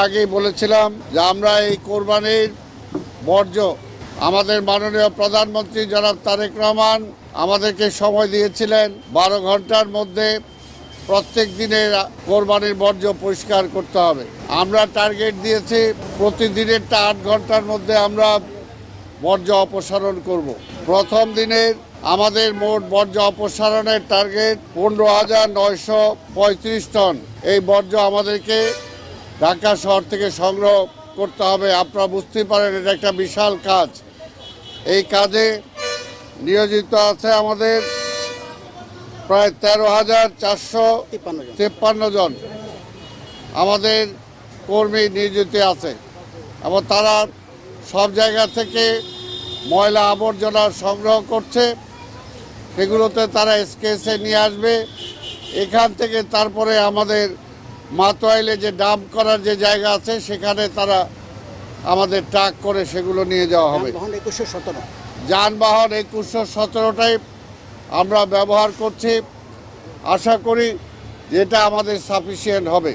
আগেই বলেছিলাম যে আমরা এই কোরবানির বর্জ্য আমাদের মাননীয় প্রধানমন্ত্রী জনাব তারেক রহমান আমাদেরকে সময় দিয়েছিলেন 12 ঘন্টার মধ্যে প্রত্যেক দিনের কোরবানির বর্জ্য পরিষ্কার করতে হবে। আমরা টার্গেট দিয়েছি প্রতিদিনেরটা 8 ঘন্টার মধ্যে আমরা বর্জ্য অপসারণ করব। প্রথম দিনের আমাদের মোট বর্জ্য অপসারণের টার্গেট 15,935 টন। এই বর্জ্য আমাদেরকে ঢাকা শহর থেকে সংগ্রহ করতে হবে। আপনারা বুঝতেই পারেন এটা একটা বিশাল কাজ। এই কাজে নিয়োজিত আছে আমাদের প্রায় 13,453 জন আমাদের কর্মী নিয়োজিত আছে এবং তারা সব জায়গা থেকে ময়লা আবর্জনা সংগ্রহ করছে। সেগুলোতে তারা এসকেএসে নিয়ে আসবে। এখান থেকে তারপরে আমাদের মাতোয়াইলে যে ডাম্প করার যে জায়গা আছে সেখানে তারা আমাদের ট্রাক করে সেগুলো নিয়ে যাওয়া হবে। যানবাহন 2117টাই আমরা ব্যবহার করছি। আশা করি যেটা আমাদের সাফিসিয়েন্ট হবে।